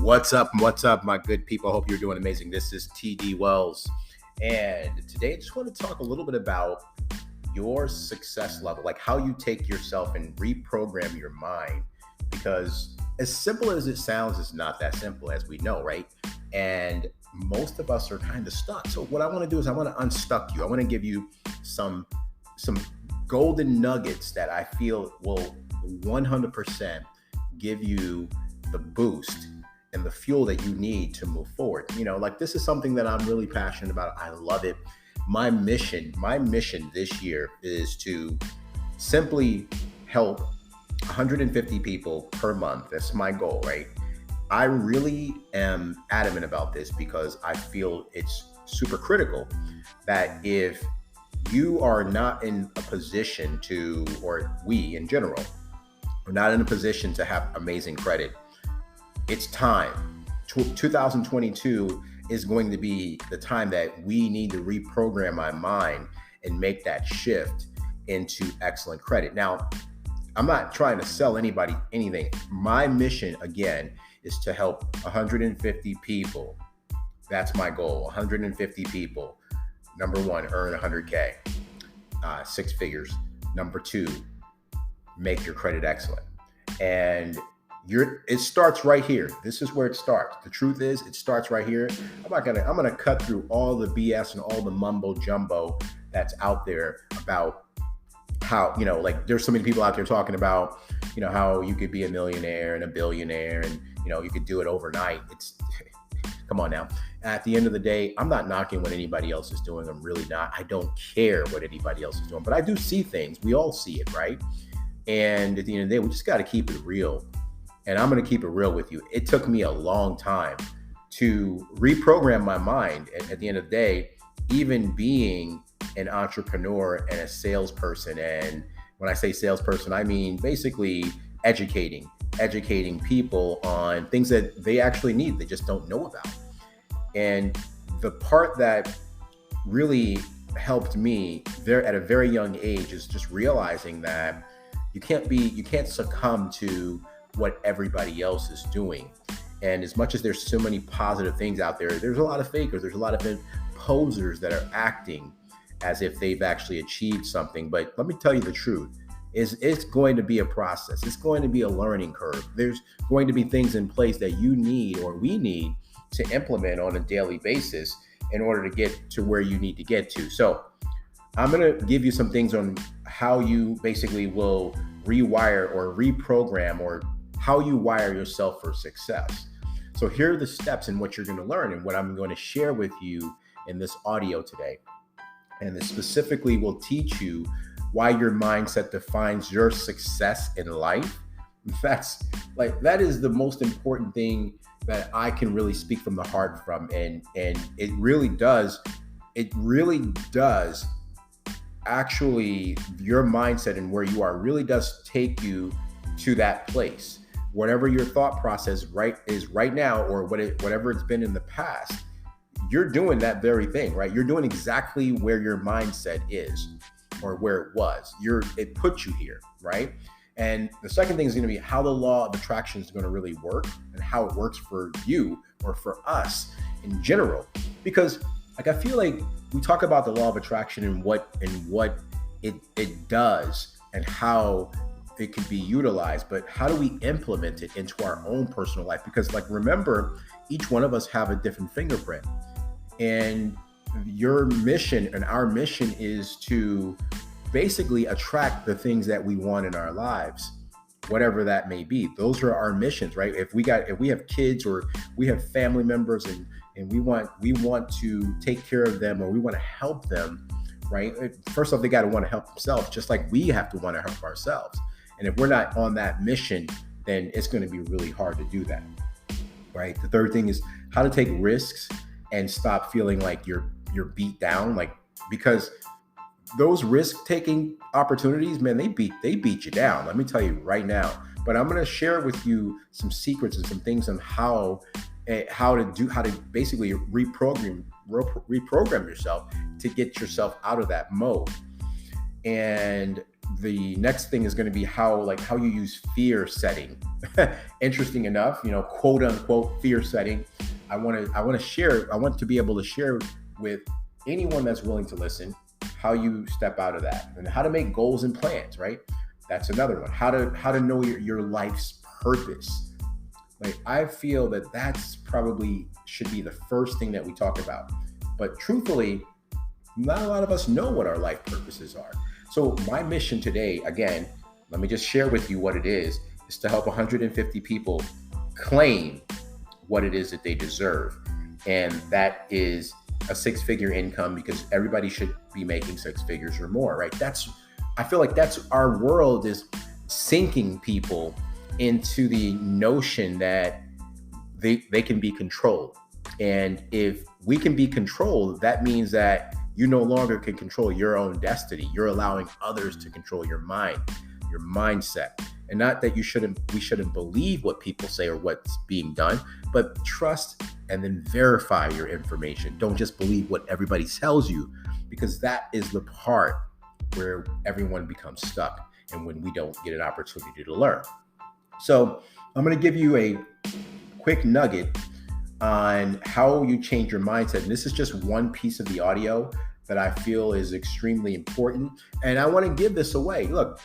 What's up, my good people? Hope you're doing amazing. This is TD Wells. And today I just want to talk a little bit about your success level, like how you take yourself and reprogram your mind. Because as simple as it sounds, it's not that simple, as we know, right? And most of us are kind of stuck. So what I want to do is I want to unstuck you. I want to give you some golden nuggets that I feel will 100% give you the boost and the fuel that you need to move forward. Like this is something that I'm really passionate about. I love it. My mission this year is to simply help 150 people per month. That's my goal, right? I really am adamant about this because I feel it's super critical that if you are not in a position to, or we in general, are not in a position to have amazing credit, it's time. 2022 is going to be the time that we need to reprogram my mind and make that shift into excellent credit. Now, I'm not trying to sell anybody anything. My mission, again, is to help 150 people. That's my goal, 150 people. Number one, earn 100K, 6 figures. Number two, make your credit excellent. And it starts right here. This is where it starts. The truth is, it starts right here. I'm gonna cut through all the BS and all the mumbo jumbo that's out there about how, like there's so many people out there talking about, how you could be a millionaire and a billionaire and, you could do it overnight. Come on now. At the end of the day, I'm not knocking what anybody else is doing. I'm really not. I don't care what anybody else is doing, but I do see things. We all see it, right? And at the end of the day, we just got to keep it real. And I'm going to keep it real with you. It took me a long time to reprogram my mind. At the end of the day, even being an entrepreneur and a salesperson. And when I say salesperson, I mean basically educating people on things that they actually need, they just don't know about. And the part that really helped me there at a very young age is just realizing that you can't succumb to what everybody else is doing. And as much as there's so many positive things out there, there's a lot of fakers, there's a lot of posers that are acting as if they've actually achieved something. But let me tell you the truth, it's going to be a process. It's going to be a learning curve. There's going to be things in place that you need or we need to implement on a daily basis in order to get to where you need to get to. So I'm going to give you some things on how you basically will rewire or reprogram or how you wire yourself for success. So here are the steps in what you're going to learn and what I'm going to share with you in this audio today. And this specifically will teach you why your mindset defines your success in life. That is the most important thing that I can really speak from the heart from. And it really does actually, your mindset and where you are really does take you to that place. Whatever your thought process is right now, or whatever it's been in the past, you're doing that very thing, right? You're doing exactly where your mindset is or where it was. It put you here, right? And the second thing is going to be how the law of attraction is going to really work and how it works for you or for us in general. Because I feel like we talk about the law of attraction and what it does and how it can be utilized, but how do we implement it into our own personal life? Because remember, each one of us have a different fingerprint, and your mission and our mission is to basically attract the things that we want in our lives, whatever that may be. Those are our missions, right? If we have kids or we have family members and we want to take care of them or we want to help them, right? First off, they got to want to help themselves, just like we have to want to help ourselves. And if we're not on that mission, then it's going to be really hard to do that, right? The third thing is how to take risks and stop feeling like you're beat down, because those risk-taking opportunities, man, they beat you down. Let me tell you right now. But I'm going to share with you some secrets and some things on how to basically reprogram yourself to get yourself out of that mode. And the next thing is going to be how you use fear setting. Interesting enough, quote unquote fear setting. I want to be able to share with anyone that's willing to listen how you step out of that and how to make goals and plans, right? That's another one. How to know your life's purpose. Like, I feel that's probably should be the first thing that we talk about. But truthfully, not a lot of us know what our life purposes are. So my mission today, again, let me just share with you what it is to help 150 people claim what it is that they deserve. And that is a six-figure income, because everybody should be making six figures or more, right? I feel like that's our world is sinking people into the notion that they can be controlled. And if we can be controlled, that means that you no longer can control your own destiny. You're allowing others to control your mind, your mindset. And not that we shouldn't believe what people say or what's being done, but trust and then verify your information. Don't just believe what everybody tells you, because that is the part where everyone becomes stuck and when we don't get an opportunity to learn. So I'm going to give you a quick nugget on how you change your mindset. And this is just one piece of the audio that I feel is extremely important. And I want to give this away. Look,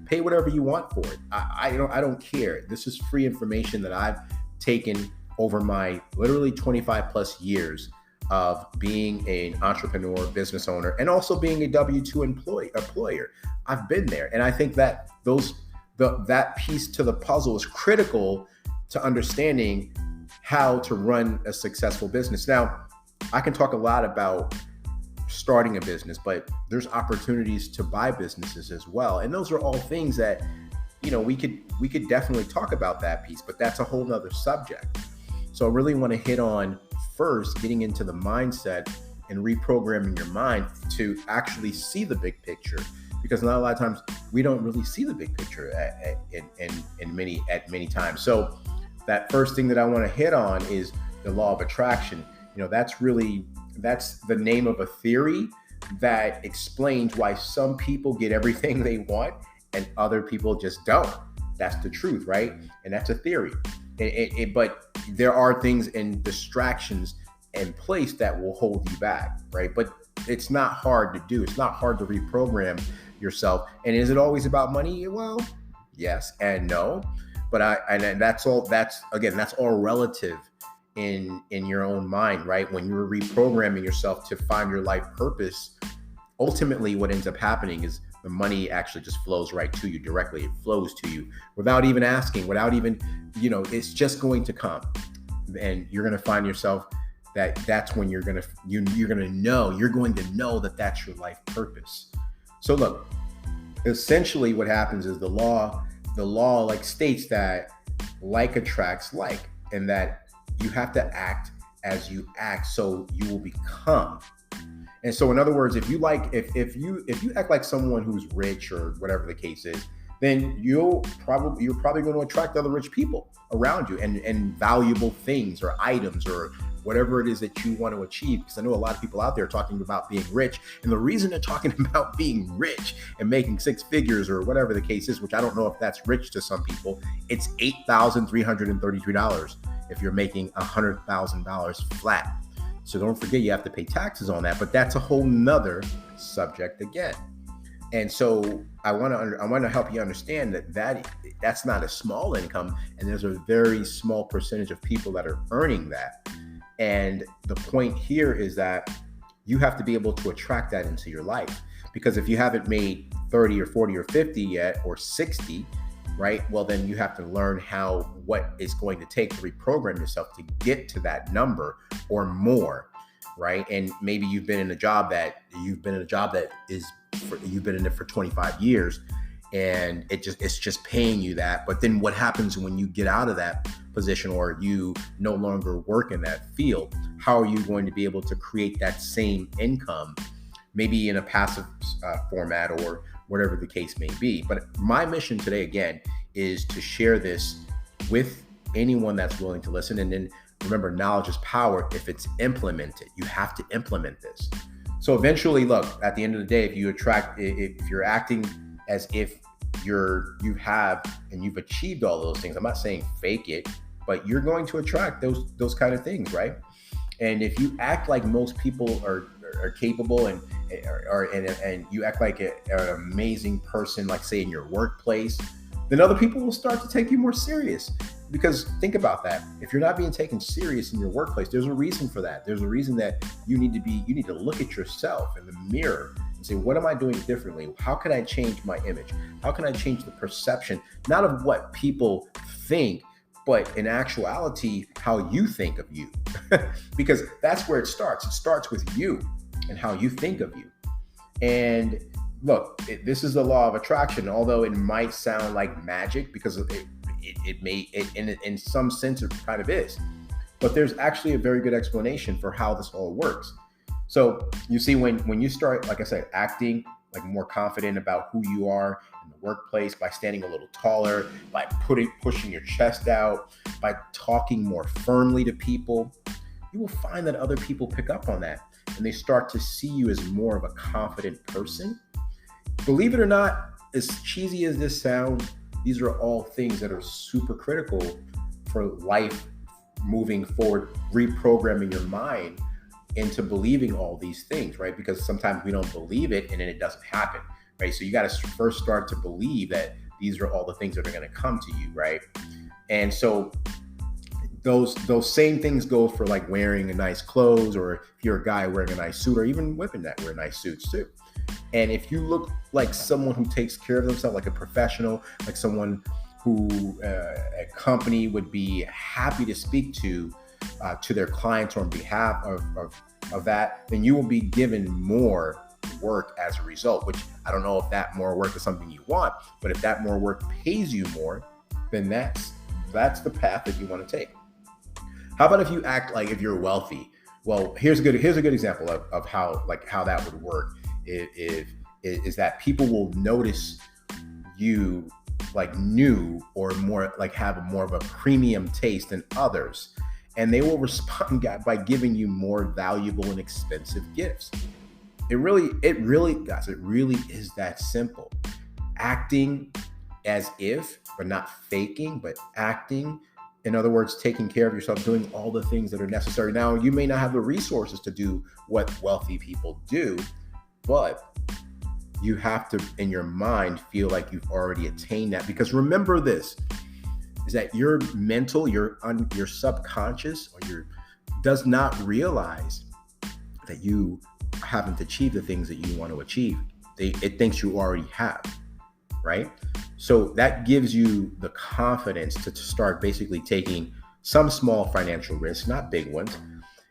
pay whatever you want for it. I don't care. This is free information that I've taken over my literally 25 plus years of being an entrepreneur, business owner, and also being a W-2 employer. I've been there. And I think that that piece to the puzzle is critical to understanding how to run a successful business. Now, I can talk a lot about starting a business, but there's opportunities to buy businesses as well. And those are all things that, we could definitely talk about that piece, but that's a whole nother subject. So I really want to hit on first getting into the mindset and reprogramming your mind to actually see the big picture, because not a lot of times we don't really see the big picture at many times. So that first thing that I want to hit on is the law of attraction. That's the name of a theory that explains why some people get everything they want and other people just don't. That's the truth, right? And that's a theory. But there are things and distractions in place that will hold you back, right? But it's not hard to do. It's not hard to reprogram yourself. And is it always about money? Well, yes and no. But that's all relative in your own mind, right? When you're reprogramming yourself to find your life purpose, ultimately what ends up happening is the money actually just flows right to you directly. It flows to you without even asking, without even, it's just going to come. And you're going to find yourself that's when you're going to know that that's your life purpose. So look, essentially what happens is the law states that like attracts like, and that you have to act as you act, so you will become. And so in other words, if you act like someone who's rich or whatever the case is, then you're probably going to attract other rich people around you and valuable things or items or whatever it is that you want to achieve. Because I know a lot of people out there talking about being rich. And the reason they're talking about being rich and making six figures or whatever the case is, which I don't know if that's rich to some people, it's $8,333 if you're making $100,000 flat. So don't forget, you have to pay taxes on that, but that's a whole nother subject again. And so I want to help you understand that's not a small income, and there's a very small percentage of people that are earning that. And the point here is that you have to be able to attract that into your life, because if you haven't made 30 or 40 or 50 yet, or 60, right? Well, then you have to learn what it's going to take to reprogram yourself to get to that number or more, right? And maybe you've been in a job that you've been in it for 25 years, and it's just paying you that. But then what happens when you get out of that position or you no longer work in that field? How are you going to be able to create that same income, maybe in a passive format or whatever the case may be? But my mission today, again, is to share this with anyone that's willing to listen. And then remember, knowledge is power if it's implemented. You have to implement this. So eventually, look, at the end of the day, if you're acting as if you have and you've achieved all those things. I'm not saying fake it, but you're going to attract those kind of things, right? And if you act like most people are capable and you act like an amazing person, like say in your workplace, then other people will start to take you more serious. Because think about that. If you're not being taken serious in your workplace, there's a reason for that. There's a reason that you need to look at yourself in the mirror and say, what am I doing differently? How can I change my image? How can I change the perception, not of what people think, but in actuality, how you think of you? Because that's where it starts. It starts with you and how you think of you. And look, this is the law of attraction, although it might sound like magic because it may, in some sense, it kind of is. But there's actually a very good explanation for how this all works. So you see, when you start, like I said, acting like more confident about who you are in the workplace, by standing a little taller, by pushing your chest out, by talking more firmly to people, you will find that other people pick up on that and they start to see you as more of a confident person. Believe it or not, as cheesy as this sounds, these are all things that are super critical for life moving forward, reprogramming your mind into believing all these things, right? Because sometimes we don't believe it and then it doesn't happen, right? So you got to first start to believe that these are all the things that are going to come to you, right? And so those same things go for like wearing a nice clothes, or if you're a guy wearing a nice suit, or even women that wear nice suits too. And if you look like someone who takes care of themselves, like a professional, like someone who a company would be happy to speak to their clients on behalf of that, then you will be given more work as a result, which I don't know if that more work is something you want, but if that more work pays you more, then that's the path that you want to take. How about if you act like if you're wealthy? Well, here's a good example of how that would work. Is that people will notice you like new or more, like have more of a premium taste than others, and they will respond by giving you more valuable and expensive gifts. It really, guys, it really is that simple. Acting as if, but not faking, but acting. In other words, taking care of yourself, doing all the things that are necessary. Now, you may not have the resources to do what wealthy people do, but you have to, in your mind, feel like you've already attained that. Because remember this, is that your mental, your subconscious, does not realize that you haven't achieved the things that you want to achieve. It thinks you already have, right? So that gives you the confidence to start basically taking some small financial risks, not big ones.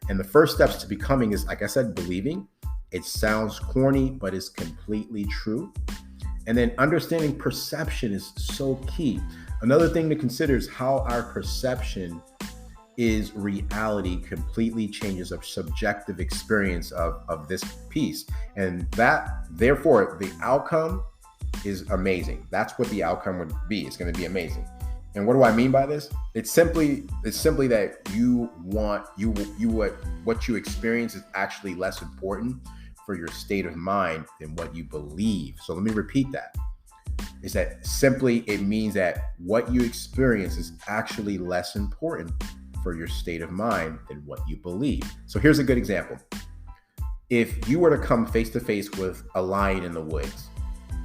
And the first steps to becoming is, like I said, believing. It sounds corny, but it's completely true. And then understanding perception is so key. Another thing to consider is how our perception is reality completely changes a subjective experience of this piece. And that, therefore, the outcome is amazing. That's what the outcome would be. It's going to be amazing. And what do I mean by this? It's simply that what you experience is actually less important for your state of mind than what you believe. So let me repeat that. Is that simply, it means that what you experience is actually less important for your state of mind than what you believe. So here's a good example. If you were to come face to face with a lion in the woods,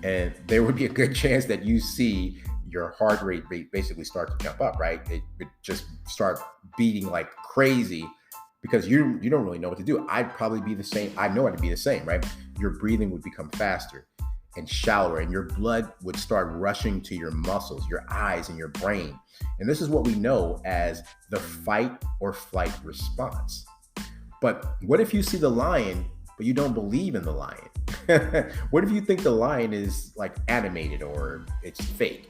and there would be a good chance that you see your heart rate basically start to jump up, right? It would just start beating like crazy because you don't really know what to do. I'd probably be the same. I know I'd be the same, right? Your breathing would become faster and shallower, and your blood would start rushing to your muscles, your eyes, and your brain. And this is what we know as the fight or flight response. But what if you see the lion, but you don't believe in the lion? What if you think the lion is like animated or it's fake?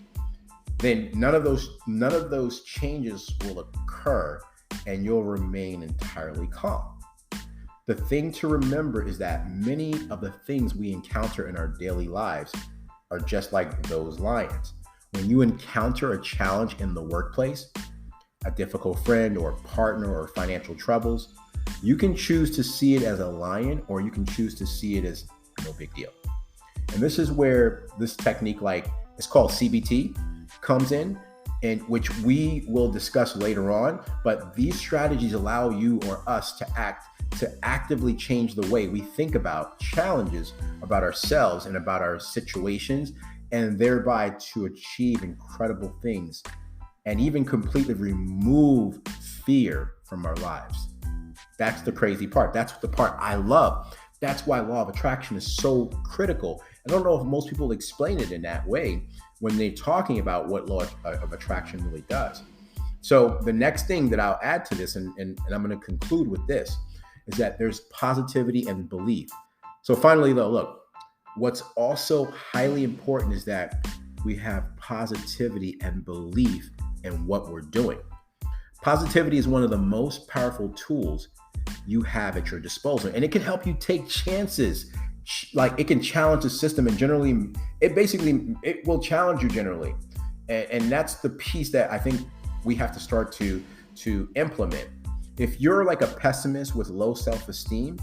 Then none of those changes will occur, and you'll remain entirely calm. The thing to remember is that many of the things we encounter in our daily lives are just like those lions. When you encounter a challenge in the workplace, a difficult friend or partner or financial troubles, you can choose to see it as a lion, or you can choose to see it as no big deal. And this is where this technique, like it's called CBT, comes in, and which we will discuss later on. But these strategies allow you or us to actively change the way we think about challenges, about ourselves, and about our situations, and thereby to achieve incredible things and even completely remove fear from our lives. That's the crazy part. That's the part I love. That's why law of attraction is so critical. I don't know if most people explain it in that way when they're talking about what law of attraction really does. So the next thing that I'll add to this, and I'm going to conclude with this, is that there's positivity and belief. So finally, though, look, what's also highly important is that we have positivity and belief in what we're doing. Positivity is one of the most powerful tools you have at your disposal, and it can help you take chances. Like it can challenge the system, and generally, it will challenge you generally, and that's the piece that I think we have to start to implement. If you're like a pessimist with low self-esteem,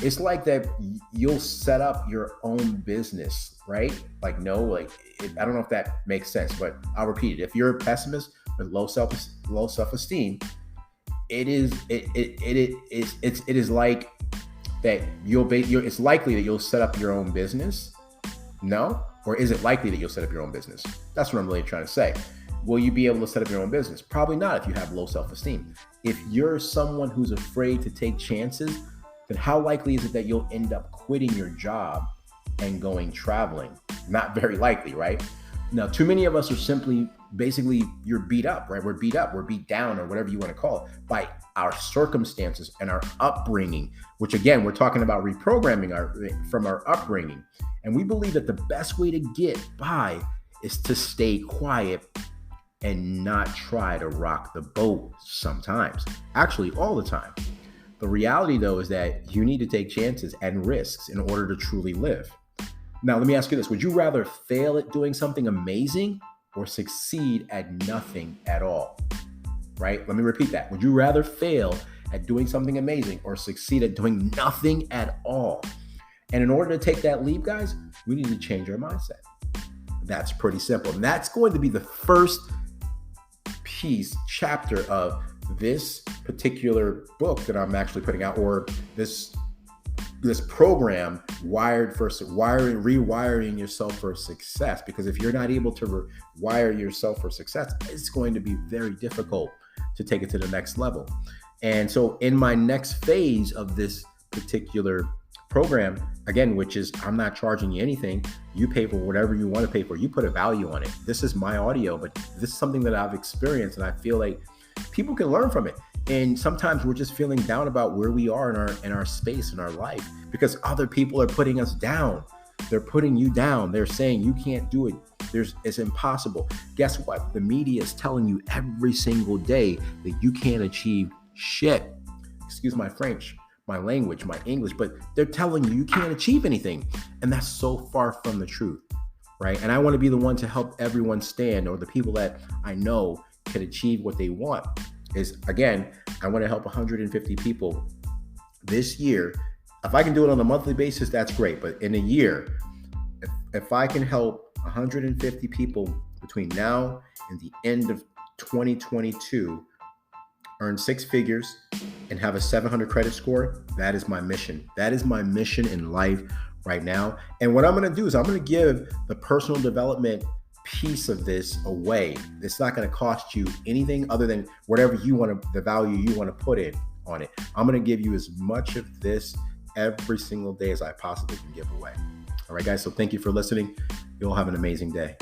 it's like that you'll set up your own business, right? I don't know if that makes sense, but I'll repeat it. If you're a pessimist with low self-esteem, it is like that it's likely that you'll set up your own business. No? Or is it likely that you'll set up your own business? That's what I'm really trying to say. Will you be able to set up your own business? Probably not if you have low self-esteem. If you're someone who's afraid to take chances, then how likely is it that you'll end up quitting your job and going traveling? Not very likely, right? Now, too many of us are basically, you're beat up, right? We're beat up, we're beat down, or whatever you want to call it, by our circumstances and our upbringing, which again, we're talking about reprogramming from our upbringing. And we believe that the best way to get by is to stay quiet and not try to rock the boat sometimes. Actually, all the time. The reality, though, is that you need to take chances and risks in order to truly live. Now, let me ask you this. Would you rather fail at doing something amazing or succeed at nothing at all? Right? Let me repeat that. Would you rather fail at doing something amazing or succeed at doing nothing at all? And in order to take that leap, guys, we need to change our mindset. That's pretty simple. And that's going to be the first chapter of this particular book that I'm actually putting out, or this program, rewiring yourself for success. Because if you're not able to rewire yourself for success, it's going to be very difficult to take it to the next level. And so in my next phase of this particular program, again, which is I'm not charging you anything, you pay for whatever you want to pay for, you put a value on it. This is my audio, but this is something that I've experienced, and I feel like people can learn from it. And sometimes we're just feeling down about where we are in our space, in our life, because other people are putting us down. They're putting you down. They're saying you can't do it. It's impossible. Guess what? The media is telling you every single day that you can't achieve shit. Excuse my French, my language, my English, but they're telling you can't achieve anything. And that's so far from the truth, right? And I want to be the one to help everyone stand, or the people that I know can achieve what they want. Again, I want to help 150 people this year. If I can do it on a monthly basis, that's great. But in a year, if I can help 150 people between now and the end of 2022 earn six figures and have a 700 credit score, that is my mission. That is my mission in life right now. And what I'm going to do is I'm going to give the personal development piece of this away. It's not going to cost you anything other than whatever the value you want to put in on it. I'm going to give you as much of this every single day as I possibly can give away. All right, guys. So thank you for listening. You'll have an amazing day.